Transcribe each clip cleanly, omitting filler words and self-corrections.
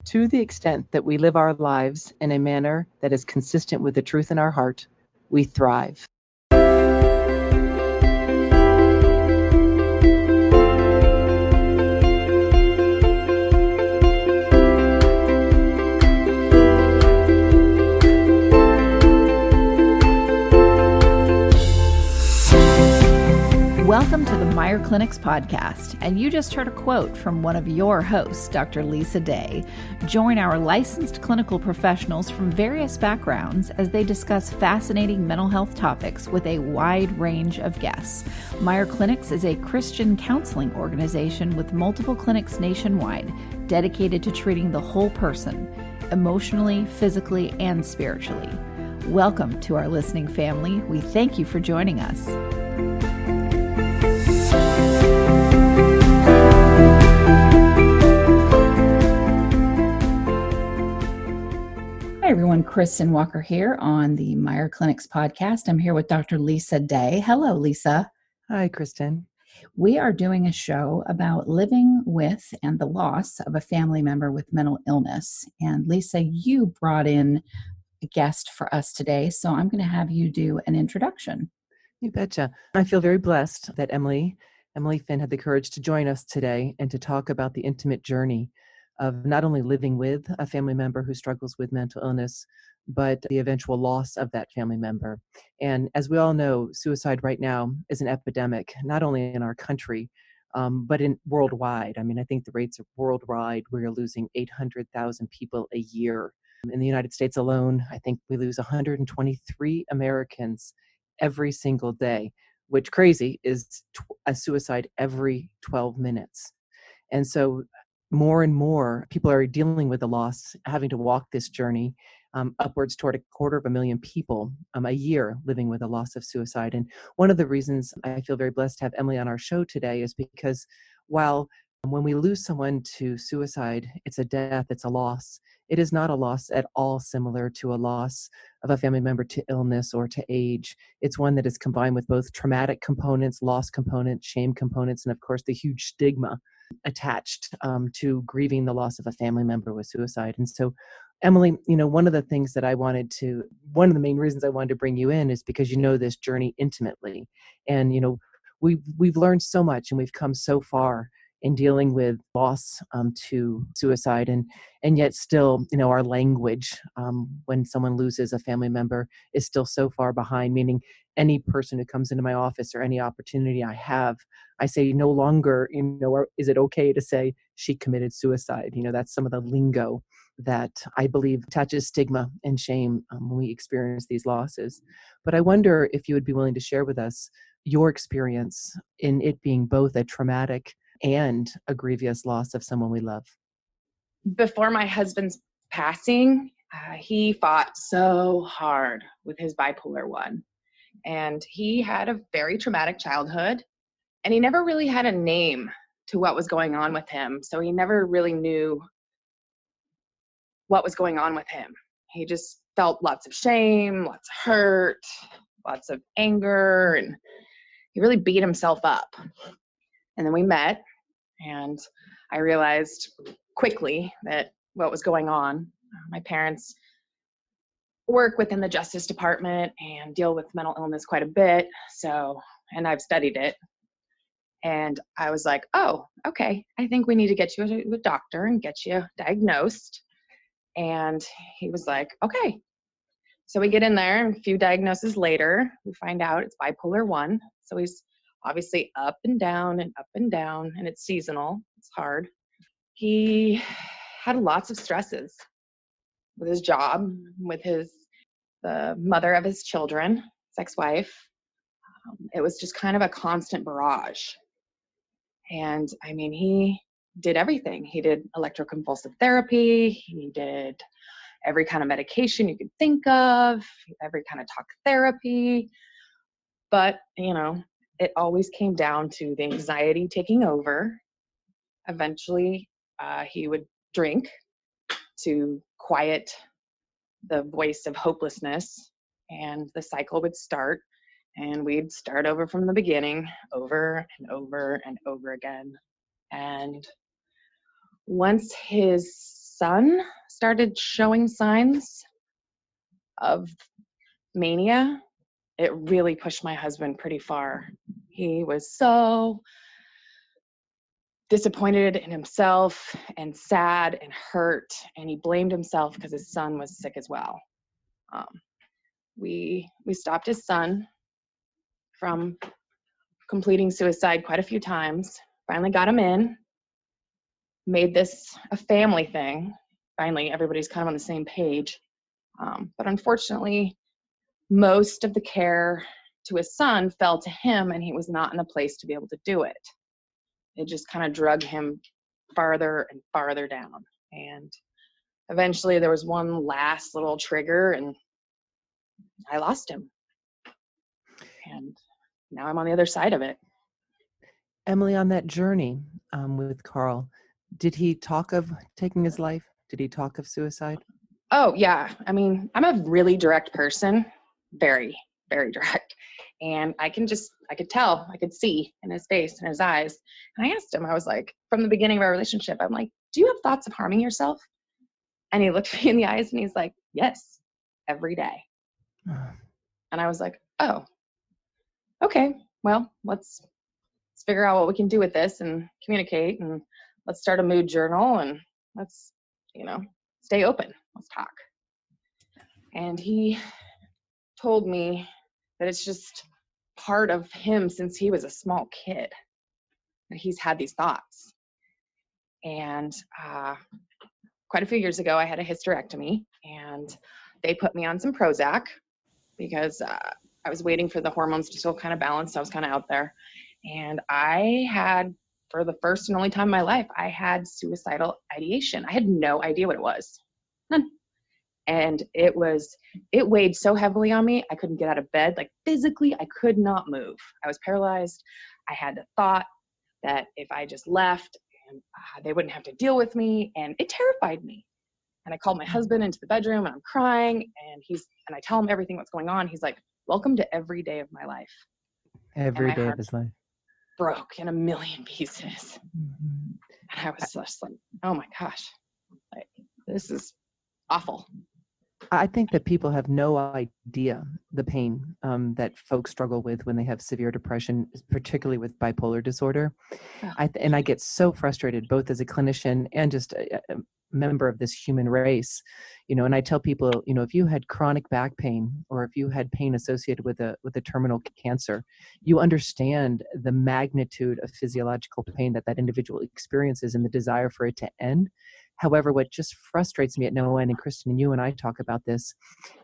To the extent that we live our lives in a manner that is consistent with the truth in our heart, we thrive. Welcome to the Meier Clinics podcast, and you just heard a quote from one of your hosts, Dr. Lisa Day. Join our licensed clinical professionals from various backgrounds as they discuss fascinating mental health topics with a wide range of guests. Meier Clinics is a Christian counseling organization with multiple clinics nationwide dedicated to treating the whole person, emotionally, physically, and spiritually. Welcome to our listening family. We thank you for joining us. Hi, everyone. Kristen Walker here on the Meier Clinics podcast. I'm here with Dr. Lisa Day. Hello, Lisa. Hi, Kristen. We are doing a show about living with and the loss of a family member with mental illness. And Lisa, you brought in a guest for us today, so I'm going to have you do an introduction. You betcha. I feel very blessed that Emily Finn had the courage to join us today and to talk about the intimate journey of not only living with a family member who struggles with mental illness, but the eventual loss of that family member. And as we all know, suicide right now is an epidemic, not only in our country, but worldwide. I mean, I think the rates are worldwide. We're losing 800,000 people a year. In the United States alone, I think we lose 123 Americans every single day, which crazy is a suicide every 12 minutes. And so more and more people are dealing with the loss, having to walk this journey upwards toward 250,000 people a year living with a loss of suicide. And one of the reasons I feel very blessed to have Emily on our show today is because while when we lose someone to suicide, it's a death, it's a loss. It is not a loss at all similar to a loss of a family member to illness or to age. It's one that is combined with both traumatic components, loss components, shame components, and of course the huge stigma attached to grieving the loss of a family member with suicide. And so, Emily, one of the main reasons I wanted to bring you in is because you know this journey intimately. And, we've learned so much and we've come so far in dealing with loss to suicide, and yet still, our language when someone loses a family member is still so far behind, meaning any person who comes into my office or any opportunity I have, I say no longer, is it okay to say she committed suicide? That's some of the lingo that I believe attaches stigma and shame when we experience these losses. But I wonder if you would be willing to share with us your experience in it being both a traumatic and a grievous loss of someone we love. Before my husband's passing, he fought so hard with his bipolar 1. And he had a very traumatic childhood, and he never really had a name to what was going on with him. So he never really knew what was going on with him. He just felt lots of shame, lots of hurt, lots of anger, and he really beat himself up. And then we met, and I realized quickly that what was going on. My parents work within the Justice Department and deal with mental illness quite a bit. And I've studied it. And I was like, oh, okay, I think we need to get you to a doctor and get you diagnosed. And he was like, okay. So we get in there, and a few diagnoses later, we find out it's bipolar 1. So he's obviously up and down, and it's seasonal. It's hard. He had lots of stresses with his job, with the mother of his children, his ex-wife. It was just kind of a constant barrage. And I mean, he did everything. He did electroconvulsive therapy. He did every kind of medication you could think of, every kind of talk therapy. But, it always came down to the anxiety taking over. Eventually, he would drink to quiet the voice of hopelessness, and the cycle would start, and we'd start over from the beginning, over and over and over again. And once his son started showing signs of mania, it really pushed my husband pretty far. He was so disappointed in himself and sad and hurt, and he blamed himself because his son was sick as well. Um, we stopped his son from completing suicide quite a few times, finally got him in, made this a family thing. Finally, everybody's kind of on the same page. But unfortunately, most of the care to his son fell to him, and he was not in a place to be able to do it. It just kind of drug him farther and farther down. And eventually there was one last little trigger, and I lost him. And now I'm on the other side of it. Emily, on that journey with Carl, did he talk of taking his life? Did he talk of suicide? Oh, yeah. I mean, I'm a really direct person, very, very direct. And I could tell, I could see in his face and his eyes. And I asked him, I was like, from the beginning of our relationship, I'm like, do you have thoughts of harming yourself? And he looked me in the eyes and he's like, yes, every day. And I was like, oh, okay, well, let's figure out what we can do with this and communicate, and let's start a mood journal, and let's, stay open. Let's talk. And he told me that it's just part of him since he was a small kid that he's had these thoughts. And quite a few years ago, I had a hysterectomy, and they put me on some Prozac because I was waiting for the hormones to still kind of balance. So I was kind of out there. And I had, for the first and only time in my life, I had suicidal ideation. I had no idea what it was. None. And it weighed so heavily on me, I couldn't get out of bed. Like physically, I could not move. I was paralyzed. I had the thought that if I just left, they wouldn't have to deal with me. And it terrified me. And I called my husband into the bedroom, and I'm crying, and I tell him everything what's going on. He's like, welcome to every day of my life. Every day of his life. Broke in a million pieces. Mm-hmm. And I was just like, oh my gosh, like, this is awful. I think that people have no idea the pain that folks struggle with when they have severe depression, particularly with bipolar disorder. And I get so frustrated, both as a clinician and just a member of this human race, and I tell people, if you had chronic back pain, or if you had pain associated with a terminal cancer, you understand the magnitude of physiological pain that individual experiences and the desire for it to end. However, what just frustrates me at no end, and Kristen and you and I talk about this,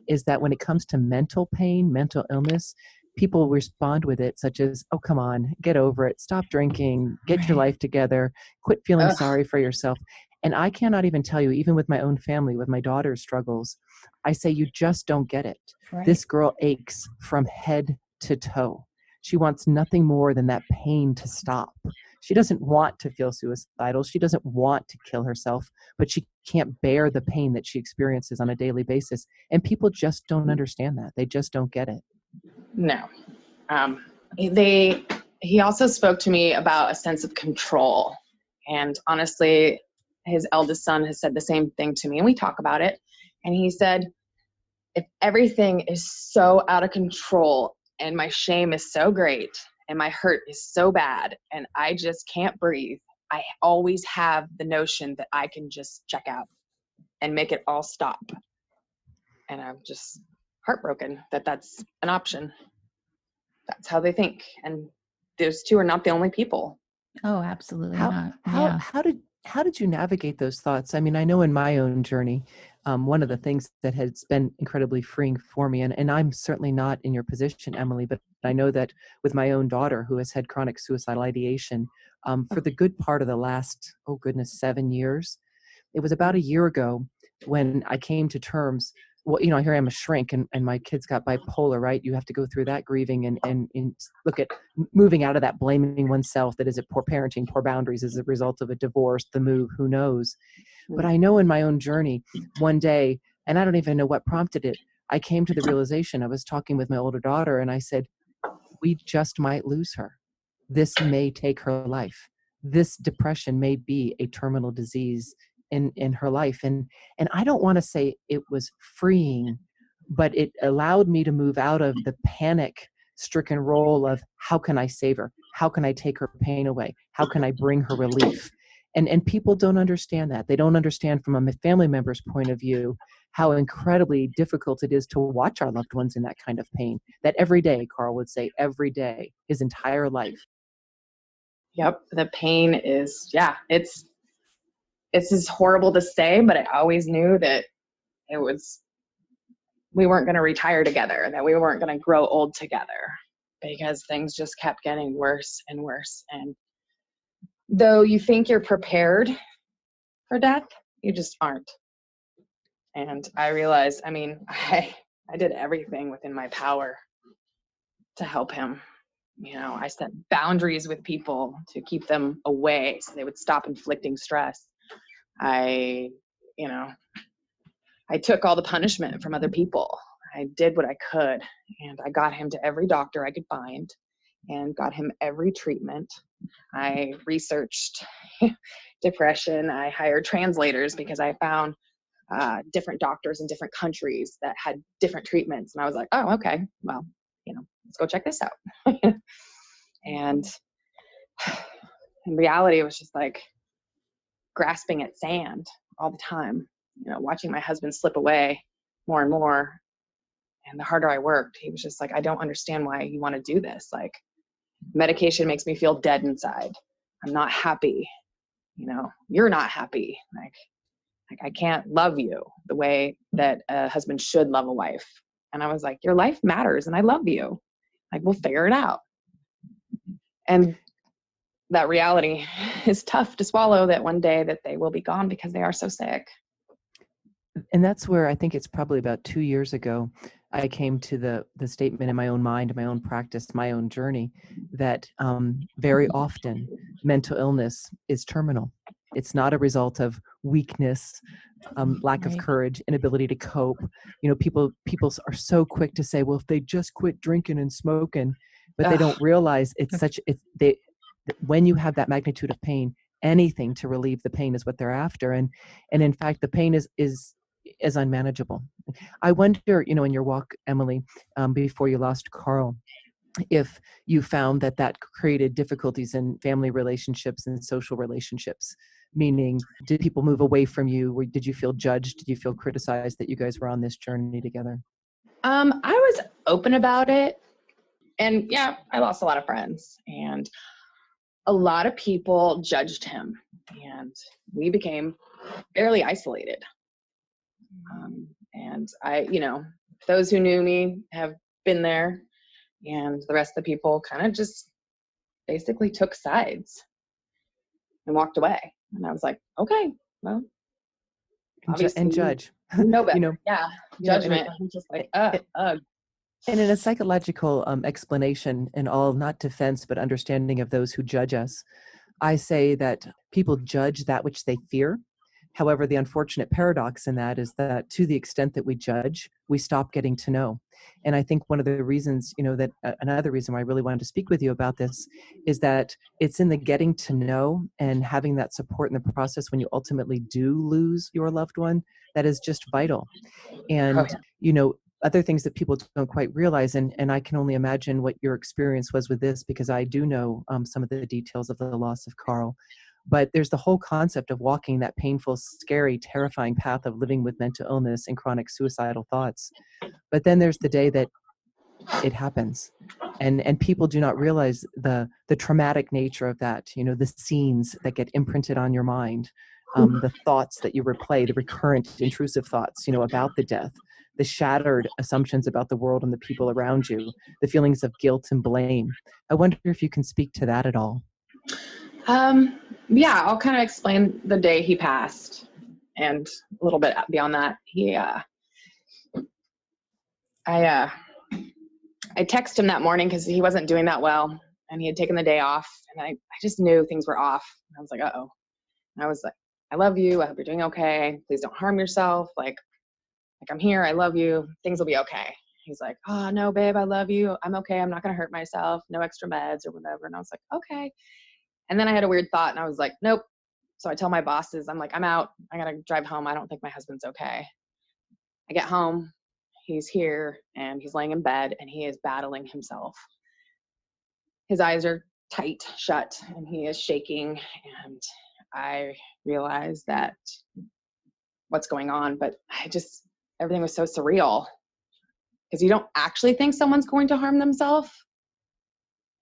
is that when it comes to mental pain, mental illness, people respond with it such as, oh, come on, get over it, stop drinking, get your life together, quit feeling sorry for yourself. And I cannot even tell you, even with my own family, with my daughter's struggles, I say, you just don't get it. Right. This girl aches from head to toe. She wants nothing more than that pain to stop. She doesn't want to feel suicidal. She doesn't want to kill herself, but she can't bear the pain that she experiences on a daily basis. And people just don't understand that. They just don't get it. No. He also spoke to me about a sense of control. And honestly, his eldest son has said the same thing to me, and we talk about it. And he said, if everything is so out of control and my shame is so great and my hurt is so bad and I just can't breathe, I always have the notion that I can just check out and make it all stop. And I'm just heartbroken that that's an option. That's how they think. And those two are not the only people. Oh, absolutely not. Yeah. How did you navigate those thoughts? I mean, I know in my own journey, one of the things that has been incredibly freeing for me, and I'm certainly not in your position, Emily, but I know that with my own daughter who has had chronic suicidal ideation for the good part of the last, 7 years. It was about a year ago when I came to terms. Well, here I am, a shrink, and my kid's got bipolar, right? You have to go through that grieving and look at moving out of that blaming oneself, that is it poor parenting, poor boundaries as a result of a divorce, the move, who knows? But I know in my own journey, one day, and I don't even know what prompted it, I came to the realization. I was talking with my older daughter, and I said, we just might lose her. This may take her life. This depression may be a terminal disease in her life. And I don't want to say it was freeing, but it allowed me to move out of the panic stricken role of how can I save her? How can I take her pain away? How can I bring her relief? And people don't understand that. They don't understand from a family member's point of view how incredibly difficult it is to watch our loved ones in that kind of pain. That every day, Carl would say, every day, his entire life. Yep. The pain is, yeah, it's just horrible to say, but I always knew that we weren't going to retire together, that we weren't going to grow old together, because things just kept getting worse and worse. And though you think you're prepared for death, you just aren't. And I realized, I mean, I did everything within my power to help him. You know, I set boundaries with people to keep them away so they would stop inflicting stress. I took all the punishment from other people. I did what I could, and I got him to every doctor I could find and got him every treatment. I researched depression. I hired translators because I found different doctors in different countries that had different treatments. And I was like, oh, okay, well, let's go check this out. And in reality, it was just like grasping at sand all the time, watching my husband slip away more and more. And the harder I worked, he was just like, I don't understand why you want to do this. Like, medication makes me feel dead inside. I'm not happy. You're not happy. Like I can't love you the way that a husband should love a wife. And I was like, your life matters and I love you. Like, we'll figure it out. And that reality is tough to swallow, that one day that they will be gone because they are so sick. And that's where I think it's probably about 2 years ago, I came to the statement in my own mind, in my own practice, my own journey, that very often mental illness is terminal. It's not a result of weakness, lack of courage, inability to cope. People are so quick to say, well, if they just quit drinking and smoking, but they don't realize when you have that magnitude of pain, anything to relieve the pain is what they're after. And in fact, the pain is unmanageable. I wonder, in your walk, Emily, before you lost Carl, if you found that created difficulties in family relationships and social relationships, meaning did people move away from you? Or did you feel judged? Did you feel criticized that you guys were on this journey together? I was open about it. And yeah, I lost a lot of friends, and a lot of people judged him, and we became fairly isolated. And those who knew me have been there, and the rest of the people kind of just basically took sides and walked away. And I was like, okay, well, obviously, and judge. You know better. Yeah, judgment. I'm just like, ugh. And in a psychological explanation, and all not defense, but understanding of those who judge us, I say that people judge that which they fear. However, the unfortunate paradox in that is that to the extent that we judge, we stop getting to know. And I think one of the reasons, that another reason why I really wanted to speak with you about this is that it's in the getting to know and having that support in the process when you ultimately do lose your loved one that is just vital. And, other things that people don't quite realize, and I can only imagine what your experience was with this, because I do know some of the details of the loss of Carl. But there's the whole concept of walking that painful, scary, terrifying path of living with mental illness and chronic suicidal thoughts. But then there's the day that it happens. And people do not realize the traumatic nature of that, the scenes that get imprinted on your mind, the thoughts that you replay, the recurrent intrusive thoughts, about the death, the shattered assumptions about the world and the people around you, the feelings of guilt and blame. I wonder if you can speak to that at all. Yeah, I'll kind of explain the day he passed, and a little bit beyond that. I texted him that morning because he wasn't doing that well, and he had taken the day off, and I just knew things were off. I was like, uh-oh. And I was like, I love you. I hope you're doing okay. Please don't harm yourself. Like I'm here. I love you. Things will be okay. He's like, oh, no, babe, I love you. I'm okay. I'm not going to hurt myself. No extra meds or whatever. And I was like, okay. And then I had a weird thought, and I was like, nope, So I tell my bosses, I'm like, I'm out. I got to drive home. I don't think my husband's okay. I get home. He's here and he's laying in bed and he is battling himself. His eyes are tight shut and he is shaking. And I realize that what's going on, but everything was so surreal because you don't actually think someone's going to harm themselves.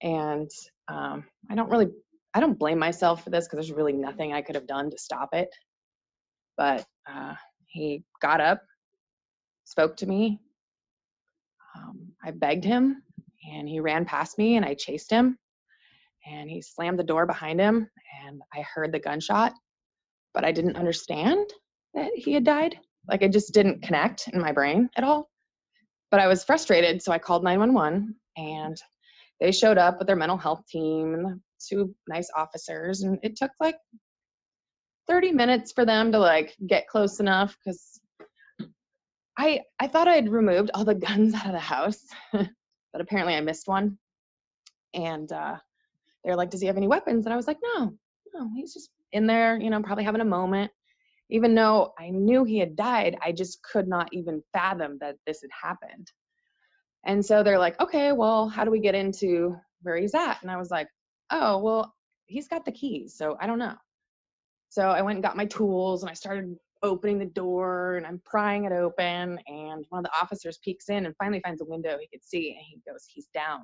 And I don't blame myself for this because there's really nothing I could have done to stop it. But he got up, spoke to me. I begged him and he ran past me and I chased him and he slammed the door behind him and I heard the gunshot, but I didn't understand that he had died. Like it just didn't connect in my brain at all. But I was frustrated, so I called 911 and they showed up with their mental health team and the two nice officers, and it took like 30 minutes for them to like get close enough because I thought I had removed all the guns out of the house, but apparently I missed one. And they're like, does he have any weapons? And I was like, no, he's just in there, probably having a moment. Even though I knew he had died, I just could not even fathom that this had happened. And so they're like, okay, well, how do we get into where he's at? And I was like, oh, well, he's got the keys, so I don't know. So I went and got my tools and I started opening the door and I'm prying it open. And one of the officers peeks in and finally finds a window he could see. And he goes, he's down.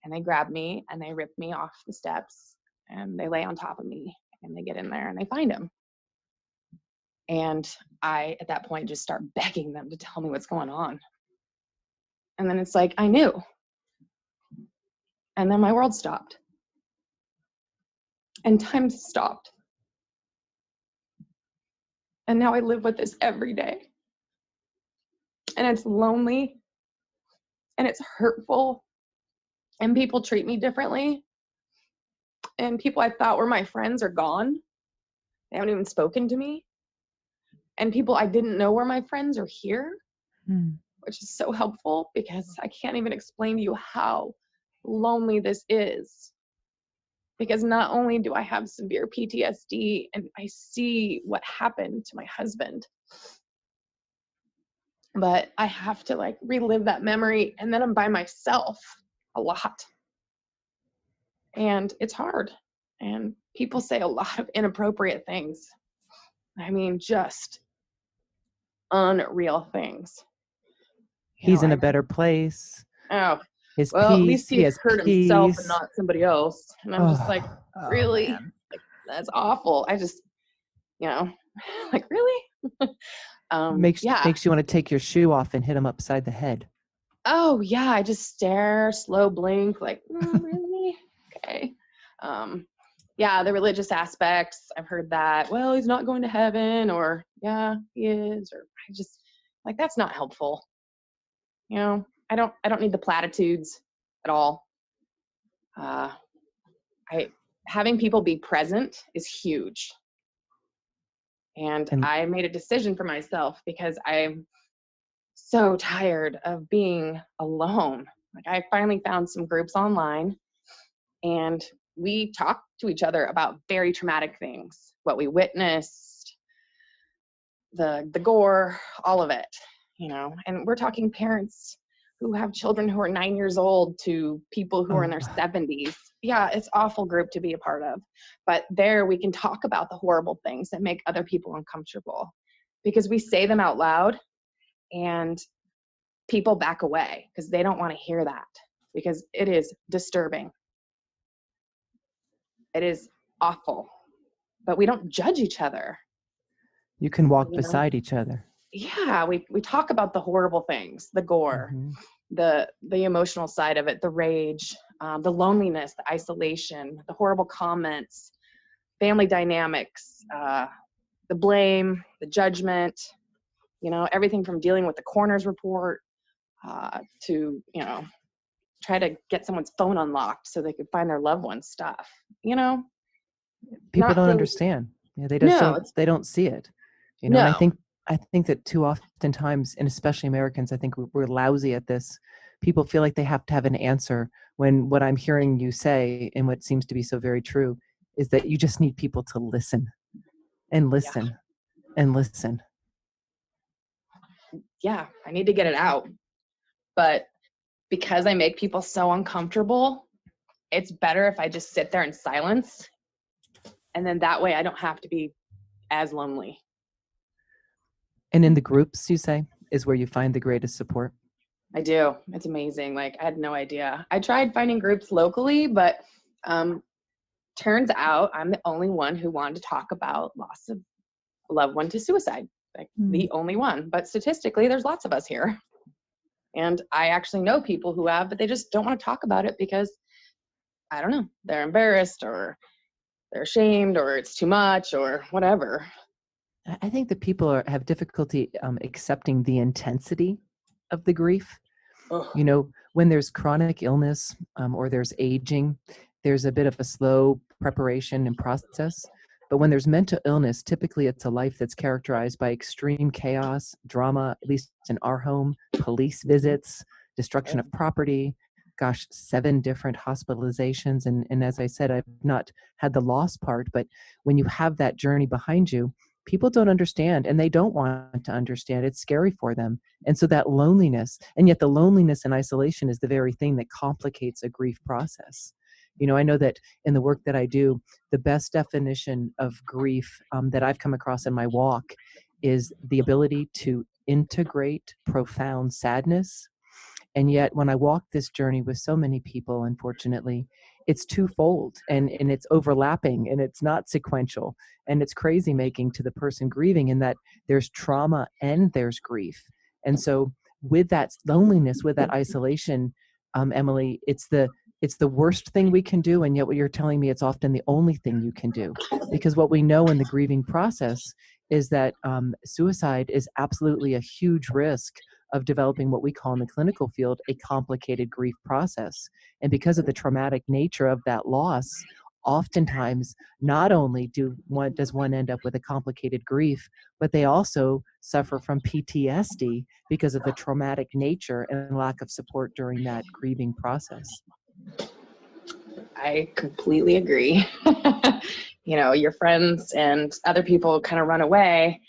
And they grab me and they rip me off the steps and they lay on top of me and they get in there and they find him. And I, at that point, just start begging them to tell me what's going on. And then it's like, I knew. And then my world stopped. And time stopped. And now I live with this every day. And it's lonely. And it's hurtful. And people treat me differently. And people I thought were my friends are gone. They haven't even spoken to me. And people I didn't know were my friends are here, which is so helpful because I can't even explain to you how lonely this is. Because not only do I have severe PTSD and I see what happened to my husband, but I have to like relive that memory and then I'm by myself a lot. And it's hard. And people say a lot of inappropriate things. I mean, just unreal things. He's in a better place. Oh, His well, peace, at least he has hurt peace. himself and not somebody else. And I'm just like, really? Man. Like, that's awful. I just, like, really? Makes you want to take your shoe off and hit him upside the head. Oh, yeah. I just stare, slow blink, like, really? Okay. Yeah, the religious aspects, I've heard that, well, he's not going to heaven, or yeah, he is, or I just, like, that's not helpful. I don't need the platitudes at all. Having people be present is huge. And I made a decision for myself because I'm so tired of being alone. Like I finally found some groups online and we talked to each other about very traumatic things, what we witnessed, the gore, all of it, and we're talking parents who have children who are 9 years old to people who are in their 70s. Yeah, it's an awful group to be a part of. But there we can talk about the horrible things that make other people uncomfortable because we say them out loud and people back away because they don't want to hear that because it is disturbing. It is awful. But we don't judge each other. You can walk beside each other. Yeah, we talk about the horrible things, the gore, the emotional side of it, the rage, the loneliness, the isolation, the horrible comments, family dynamics, the blame, the judgment, everything from dealing with the coroner's report to, try to get someone's phone unlocked so they could find their loved one's stuff, People don't understand. Yeah, they they don't see it. And I think that too oftentimes, and especially Americans, I think we're lousy at this. People feel like they have to have an answer when what I'm hearing you say, and what seems to be so very true, is that you just need people to listen. and Yeah. listen and listen. Yeah, I need to get it out. But because I make people so uncomfortable, it's better if I just sit there in silence. And then that way I don't have to be as lonely. And in the groups, you say, is where you find the greatest support? I do. It's amazing. Like, I had no idea. I tried finding groups locally, but turns out I'm the only one who wanted to talk about loss of a loved one to suicide. Like, the only one. But statistically, there's lots of us here. And I actually know people who have, but they just don't want to talk about it because, I don't know, they're embarrassed or they're ashamed or it's too much or whatever. I think that people have difficulty accepting the intensity of the grief. Ugh. You know, when there's chronic illness or there's aging, there's a bit of a slow preparation and process. But when there's mental illness, typically it's a life that's characterized by extreme chaos, drama, at least in our home, police visits, destruction of property, 7 different hospitalizations. And as I said, I've not had the loss part, but when you have that journey behind you, people don't understand and they don't want to understand. It's scary for them. And so that loneliness, and yet the loneliness and isolation is the very thing that complicates a grief process. You know, I know that in the work that I do, the best definition of grief that I've come across in my walk is the ability to integrate profound sadness. And yet when I walk this journey with so many people, unfortunately, it's twofold and it's overlapping and it's not sequential. And it's crazy making to the person grieving in that there's trauma and there's grief. And so with that loneliness, with that isolation, Emily, it's the worst thing we can do. And yet what you're telling me, it's often the only thing you can do. Because what we know in the grieving process is that suicide is absolutely a huge risk of developing what we call in the clinical field a complicated grief process. And because of the traumatic nature of that loss, oftentimes not only does one end up with a complicated grief, but they also suffer from PTSD because of the traumatic nature and lack of support during that grieving process. I completely agree. You know, your friends and other people kind of run away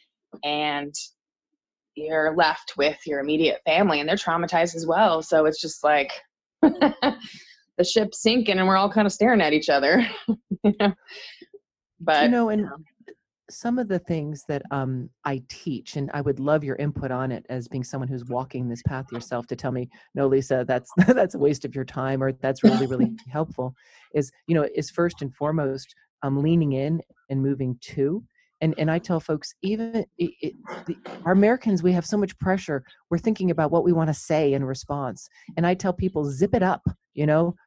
and you're left with your immediate family and they're traumatized as well. So it's just like the ship's sinking and we're all kind of staring at each other. But And some of the things that I teach, and I would love your input on it as being someone who's walking this path yourself, to tell me, no, Lisa, that's that's a waste of your time, or that's really, really helpful, is first and foremost leaning in and moving to. And I tell folks, even our Americans, we have so much pressure. We're thinking about what we want to say in response. And I tell people, zip it up,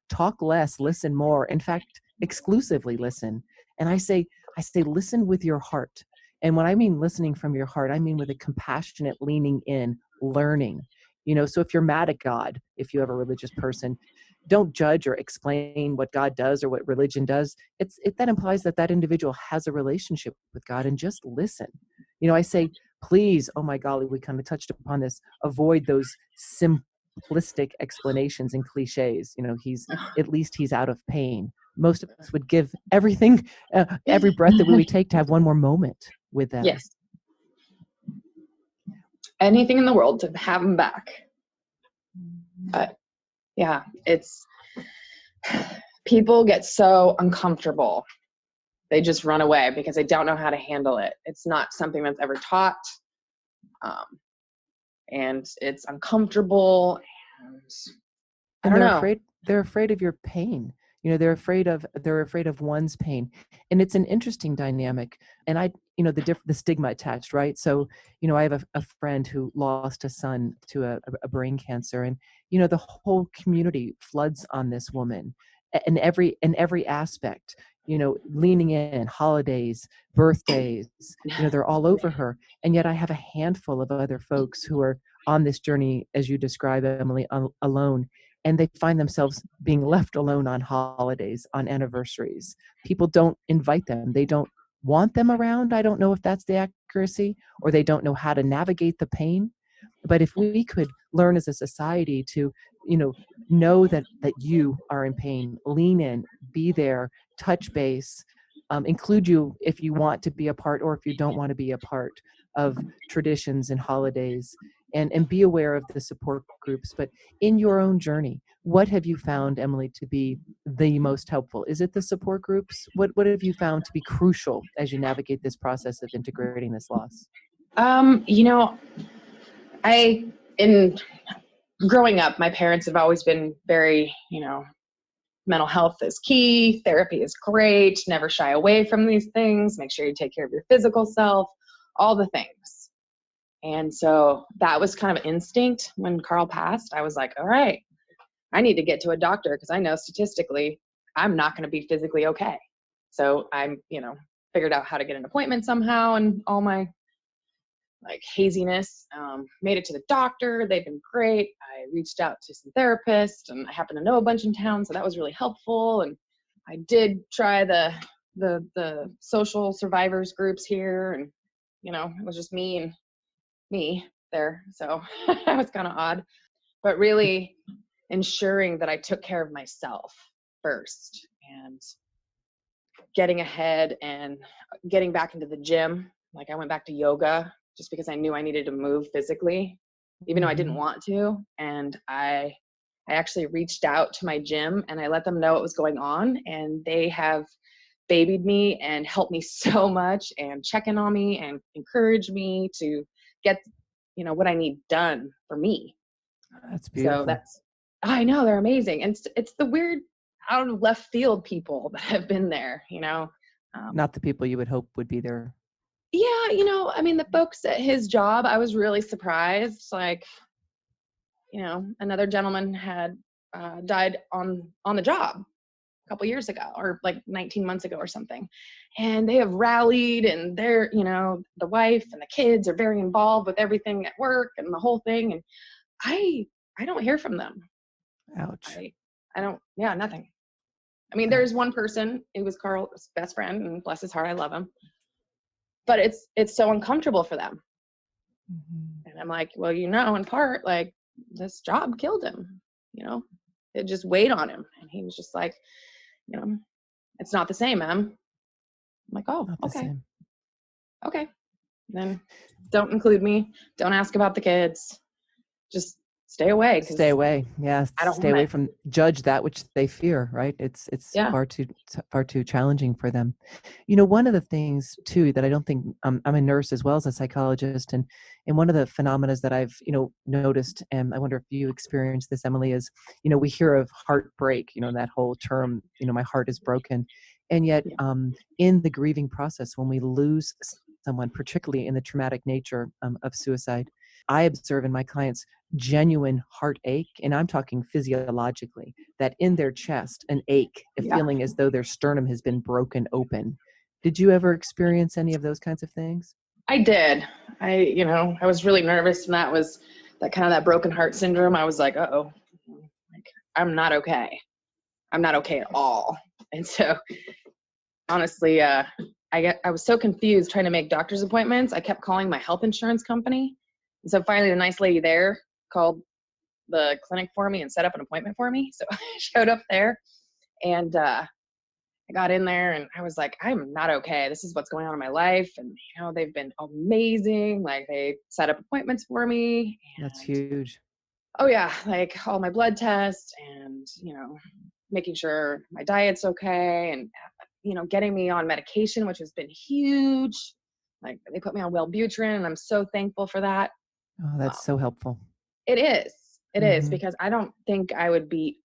talk less, listen more. In fact, exclusively listen. And I say, listen with your heart. And when I mean listening from your heart, I mean with a compassionate leaning in, learning. So if you're mad at God, if you have a religious person, don't judge or explain what God does or what religion does. That implies that individual has a relationship with God, and just listen. I say, please, oh my golly, we kind of touched upon this, avoid those simplistic explanations and cliches. At least he's out of pain. Most of us would give everything, every breath that we take to have one more moment with them. Yes. Anything in the world to have them back. But yeah, people get so uncomfortable. They just run away because they don't know how to handle it. It's not something that's ever taught. And it's uncomfortable. And I don't know. They're afraid of your pain. They're afraid of one's pain. And it's an interesting dynamic. And the stigma attached, right? So, I have a friend who lost a son to a brain cancer, and, the whole community floods on this woman in every aspect, leaning in, holidays, birthdays, they're all over her. And yet I have a handful of other folks who are on this journey, as you describe, Emily, alone. And they find themselves being left alone on holidays, on anniversaries. People don't invite them. They don't want them around. I don't know if that's the accuracy, or they don't know how to navigate the pain. But if we could learn as a society to, know that you are in pain, lean in, be there, touch base, include you if you want to be a part or if you don't want to be a part of traditions and holidays, and be aware of the support groups. But in your own journey, what have you found, Emily, to be the most helpful? Is it the support groups? What have you found to be crucial as you navigate this process of integrating this loss? You know, in growing up, my parents have always been very, mental health is key, therapy is great, never shy away from these things, make sure you take care of your physical self, all the things. And so that was kind of instinct when Carl passed. I was like, all right, I need to get to a doctor because I know statistically I'm not going to be physically okay. So I'm, figured out how to get an appointment somehow, and all my haziness, made it to the doctor. They've been great. I reached out to some therapists, and I happen to know a bunch in town, so that was really helpful. And I did try the social survivors groups here, and it was just me and me there, so that was kind of odd. But really ensuring that I took care of myself first, and getting ahead and getting back into the gym. I went back to yoga just because I knew I needed to move physically, even though I didn't want to. And I actually reached out to my gym and I let them know what was going on. And they have babied me and helped me so much, and check in on me and encourage me to get, what I need done for me. That's beautiful. So I know, they're amazing. And it's the weird out of left field people that have been there, Not the people you would hope would be there. Yeah, the folks at his job, I was really surprised. Another gentleman had died on the job a couple years ago, or 19 months ago or something. And they have rallied, and they're, the wife and the kids are very involved with everything at work and the whole thing. And I don't hear from them. Ouch. I don't, nothing. There's one person, it was Carl's best friend, and bless his heart, I love him. But it's so uncomfortable for them. Mm-hmm. And I'm like, well, in part, this job killed him, it just weighed on him. And he was just like, it's not the same, Em. I'm like, oh, okay. Okay. Then don't include me. Don't ask about the kids. Just stay away. Stay away. Yeah. Stay away from judge that which they fear, right? It's far too challenging for them. One of the things too, that I don't think, I'm a nurse as well as a psychologist. And one of the phenomena that I've, noticed, and I wonder if you experience this, Emily, is, we hear of heartbreak, that whole term, my heart is broken. And yet in the grieving process, when we lose someone, particularly in the traumatic nature of suicide, I observe in my clients genuine heartache, and I'm talking physiologically, that in their chest, an ache, a feeling as though their sternum has been broken open. Did you ever experience any of those kinds of things? I did. I was really nervous, and that was that broken heart syndrome. I was like, uh-oh, I'm not okay. I'm not okay at all. And so honestly, I was so confused trying to make doctor's appointments. I kept calling my health insurance company. And so finally the nice lady there called the clinic for me and set up an appointment for me. So I showed up there, and I got in there, and I was like, I'm not okay. This is what's going on in my life. And, they've been amazing. They set up appointments for me. That's huge. Oh yeah. All my blood tests, and, making sure my diet's okay, and, getting me on medication, which has been huge. They put me on Wellbutrin, and I'm so thankful for that. Oh, that's so helpful. It is. It is, because I don't think I would be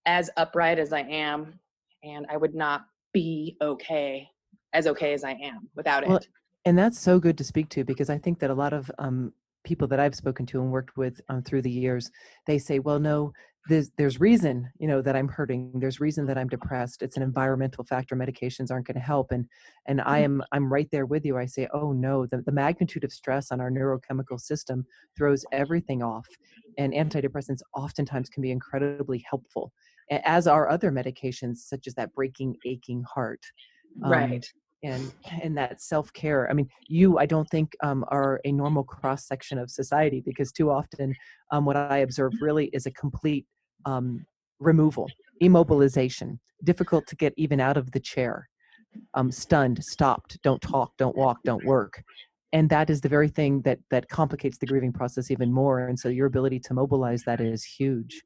as upright as I am, and I would not be okay as I am without it. And that's so good to speak to, because I think that a lot of people that I've spoken to and worked with through the years, they say, well, no, there's reason, that I'm hurting. There's reason that I'm depressed. It's an environmental factor. Medications aren't going to help. And I'm right there with you. I say, oh no, the magnitude of stress on our neurochemical system throws everything off. And antidepressants oftentimes can be incredibly helpful, as are other medications, such as that breaking, aching heart. Right. And that self-care. I don't think are a normal cross-section of society, because too often what I observe really is a complete removal, immobilization, difficult to get even out of the chair. stunned, stopped, don't talk, don't walk, don't work. And that is the very thing that complicates the grieving process even more. And so your ability to mobilize that is huge.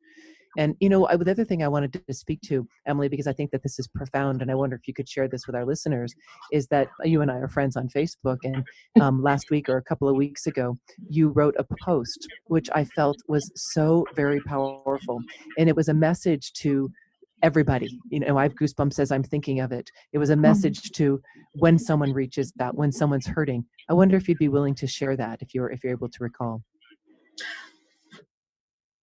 And, the other thing I wanted to speak to, Emily, because I think that this is profound, and I wonder if you could share this with our listeners, is that you and I are friends on Facebook. And last week or a couple of weeks ago, you wrote a post, which I felt was so very powerful. And it was a message to everybody. I have goosebumps as I'm thinking of it. It was a message to when someone reaches out, when someone's hurting. I wonder if you'd be willing to share that if you're able to recall.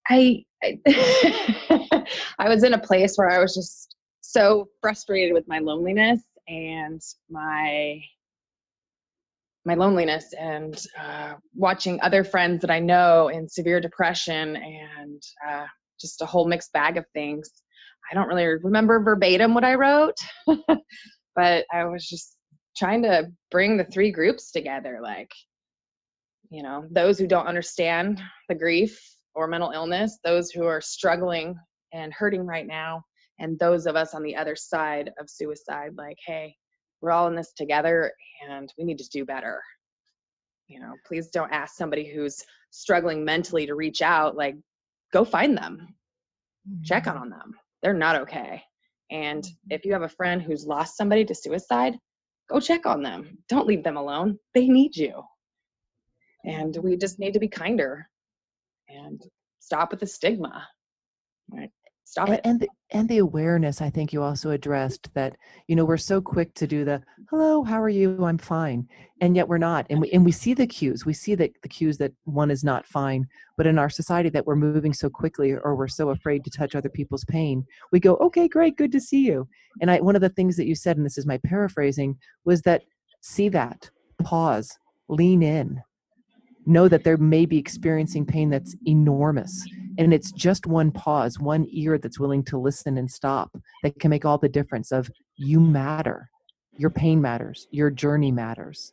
I I was in a place where I was just so frustrated with my loneliness and my loneliness, and watching other friends that I know in severe depression, and just a whole mixed bag of things. I don't really remember verbatim what I wrote, but I was just trying to bring the three groups together, like, those who don't understand the grief or mental illness, those who are struggling and hurting right now, and those of us on the other side of suicide, like, hey, we're all in this together and we need to do better. Please don't ask somebody who's struggling mentally to reach out. Like, go find them, check on them. They're not okay. And if you have a friend who's lost somebody to suicide, go check on them. Don't leave them alone. They need you. And we just need to be kinder and stop with the stigma. Right? Stop it. And the awareness, I think you also addressed that, we're so quick to do the, hello, how are you? I'm fine. And yet we're not. And we see the cues. We see the cues that one is not fine. But in our society that we're moving so quickly, or we're so afraid to touch other people's pain, we go, okay, great, good to see you. And one of the things that you said, and this is my paraphrasing, was that see that, pause, lean in, know that they may be experiencing pain that's enormous. And it's just one pause, one ear that's willing to listen and stop that can make all the difference of you matter. Your pain matters. Your journey matters.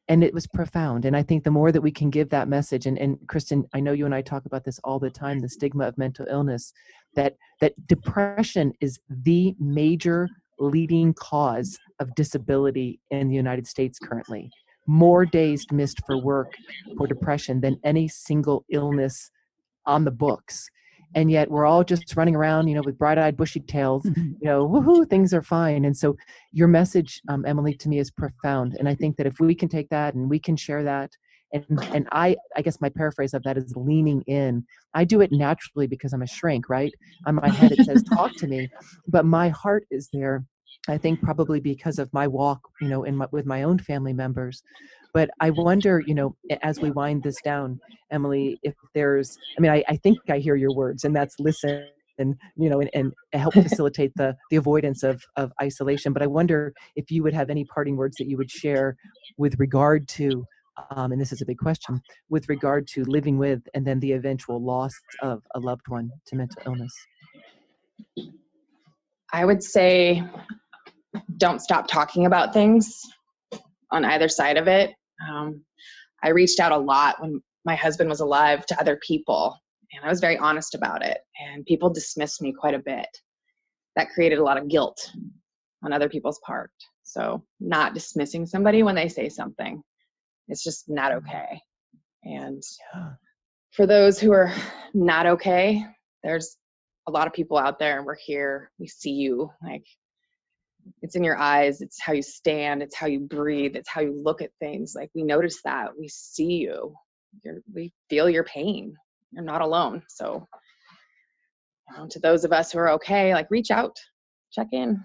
And it was profound. And I think the more that we can give that message, and Kristen, I know you and I talk about this all the time, the stigma of mental illness, that depression is the major leading cause of disability in the United States currently. More days missed for work for depression than any single illness on the books. And yet we're all just running around, with bright-eyed, bushy tails, woohoo, things are fine. And so your message, Emily, to me is profound. And I think that if we can take that and we can share that, and I guess my paraphrase of that is leaning in. I do it naturally because I'm a shrink, right? On my head, it says, talk to me, but my heart is there. I think probably because of my walk, with my own family members. But I wonder, as we wind this down, Emily, if there's, I think I hear your words, and that's listen and help facilitate the avoidance of isolation. But I wonder if you would have any parting words that you would share with regard to, and this is a big question, with regard to living with and then the eventual loss of a loved one to mental illness. I would say don't stop talking about things on either side of it. I reached out a lot when my husband was alive to other people, and I was very honest about it, and people dismissed me quite a bit. That created a lot of guilt on other people's part. So not dismissing somebody when they say something, it's just not okay. And for those who are not okay, there's a lot of people out there, and we're here, we see you. Like, it's in your eyes, it's how you stand, it's how you breathe, it's how you look at things. Like, we notice that, we see you, we feel your pain. You're not alone. So to those of us who are okay, like, reach out, check in,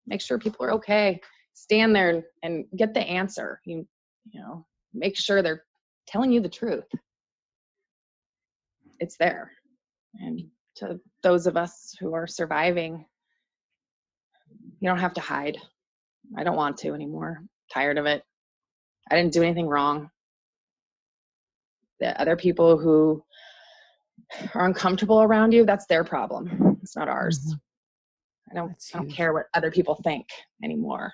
make sure people are okay, stand there and get the answer. You know, make sure they're telling you the truth. It's there. And to those of us who are surviving, you don't have to hide. I don't want to anymore. I'm tired of it. I didn't do anything wrong. The other people who are uncomfortable around you, that's their problem. It's not ours. Mm-hmm. I don't care what other people think anymore.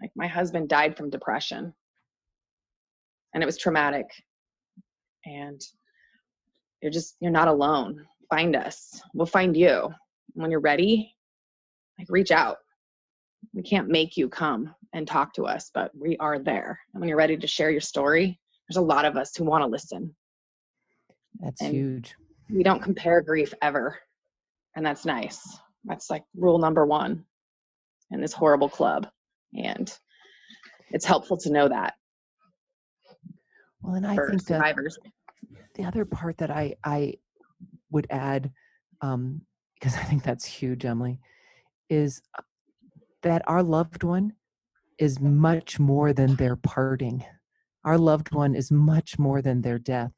Like, my husband died from depression, and it was traumatic. And you're not alone. Find us. We'll find you. When you're ready, like, reach out. We can't make you come and talk to us, but we are there. And when you're ready to share your story, there's a lot of us who want to listen. That's And huge. we don't compare grief ever. And that's nice. That's like rule number 1 in this horrible club. And it's helpful to know that. Well, and I for think that survivors. the other part that I would add, because I think that's huge, Emily, is that our loved one is much more than their parting. Our loved one is much more than their death.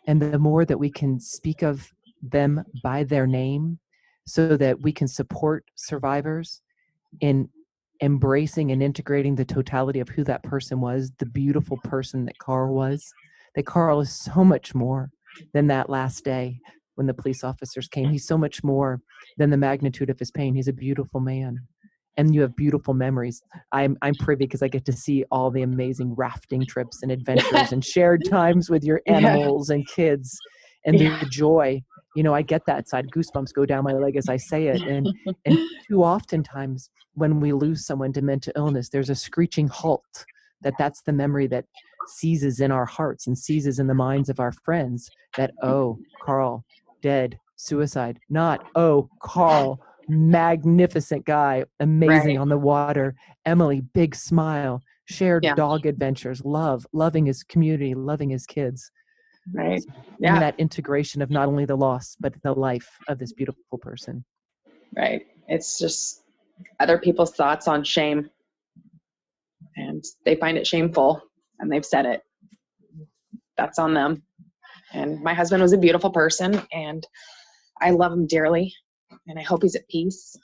And the more that we can speak of them by their name so that we can support survivors in embracing and integrating the totality of who that person was, the beautiful person that Carl was, that Carl is so much more than that last day when the police officers came. He's so much more than the magnitude of his pain. He's a beautiful man. And you have beautiful memories. I'm privy because I get to see all the amazing rafting trips and adventures and shared times with your animals and kids and the joy. You know, I get that side. Goosebumps go down my leg as I say it. And too oftentimes when we lose someone to mental illness, there's a screeching halt. That's the memory that seizes in our hearts and seizes in the minds of our friends that, oh, Carl, dead, suicide. Not, oh, Carl, magnificent guy, amazing on the water. Emily, big smile, shared dog adventures, loving his community, loving his kids. Right. And that integration of not only the loss, but the life of this beautiful person. Right. It's just other people's thoughts on shame. And they find it shameful and they've said it. That's on them. And my husband was a beautiful person and I love him dearly. And I hope he's at peace.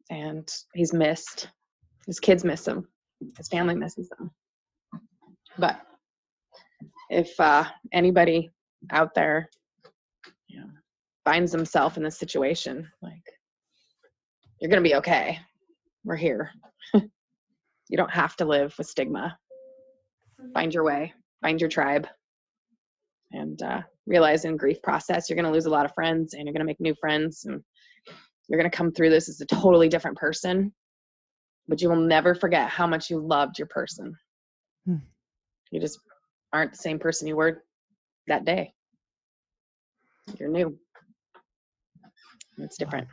And he's missed. His kids miss him. His family misses him. But if anybody out there, finds themselves in this situation, like, you're going to be okay. We're here. You don't have to live with stigma. Find your way. Find your tribe. And realize in grief process, you're going to lose a lot of friends and you're going to make new friends. And you're going to come through this as a totally different person. But you will never forget how much you loved your person. You just aren't the same person you were that day. You're new. It's different.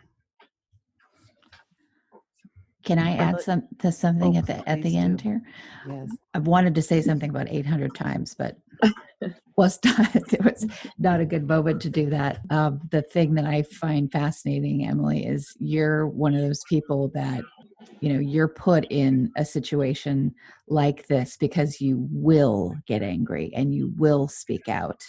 Can I add something at the end here? Yes. I've wanted to say something about 800 times, but it was not a good moment to do that. The thing that I find fascinating, Emily, is you're one of those people that, you're put in a situation like this because you will get angry and you will speak out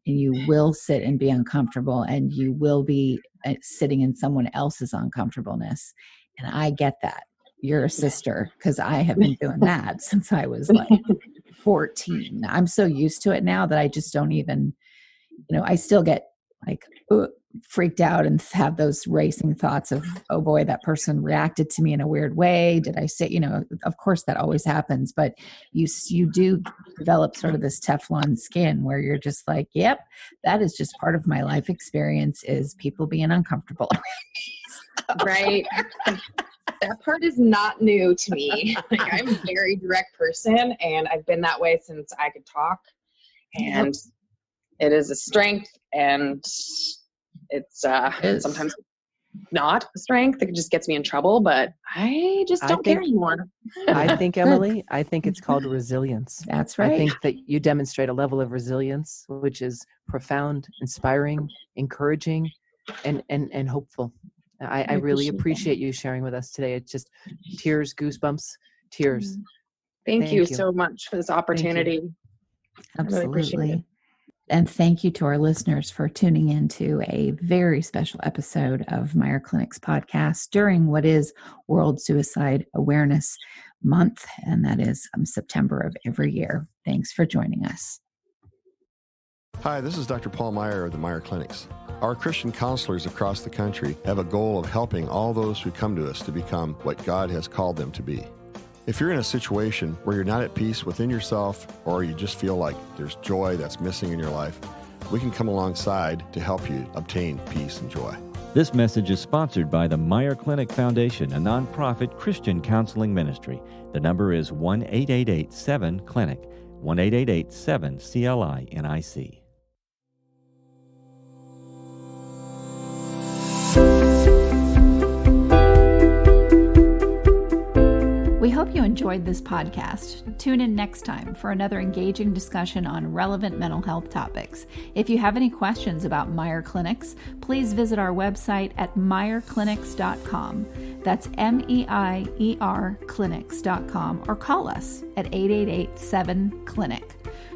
and you will sit and be uncomfortable and you will be sitting in someone else's uncomfortableness. And I get that. You're a sister because I have been doing that since I was like 14. I'm so used to it now that I just don't even, I still get like freaked out and have those racing thoughts of, oh boy, that person reacted to me in a weird way. Did I say, of course that always happens, but you do develop sort of this Teflon skin where you're just like, yep, that is just part of my life experience is people being uncomfortable. Right. That part is not new to me. Like, I'm a very direct person and I've been that way since I could talk. And it is a strength and it's sometimes not a strength. It just gets me in trouble, but I just don't care anymore. I think, Emily, it's called resilience. That's right. I think that you demonstrate a level of resilience, which is profound, inspiring, encouraging, and hopeful. I really appreciate you sharing with us today. It's just tears, goosebumps, tears. Thank you so much for this opportunity. Absolutely. I really appreciate it. And thank you to our listeners for tuning into a very special episode of Meier Clinics podcast during what is World Suicide Awareness Month, and that is September of every year. Thanks for joining us. Hi, this is Dr. Paul Meier of the Meier Clinics. Our Christian counselors across the country have a goal of helping all those who come to us to become what God has called them to be. If you're in a situation where you're not at peace within yourself or you just feel like there's joy that's missing in your life, we can come alongside to help you obtain peace and joy. This message is sponsored by the Meier Clinic Foundation, a nonprofit Christian counseling ministry. The number is 1-888-7-CLINIC, 1-888-7-CLINIC. We hope you enjoyed this podcast. Tune in next time for another engaging discussion on relevant mental health topics. If you have any questions about Meier Clinics, please visit our website at meierclinics.com. That's MEIER clinics.com, or call us at 888-7-CLINIC.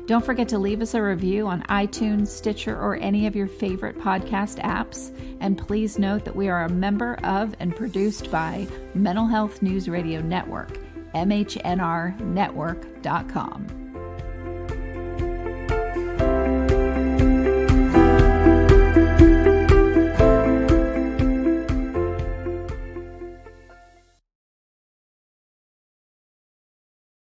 Don't forget to leave us a review on iTunes, Stitcher, or any of your favorite podcast apps. And please note that we are a member of and produced by Mental Health News Radio Network, MHNRnetwork.com.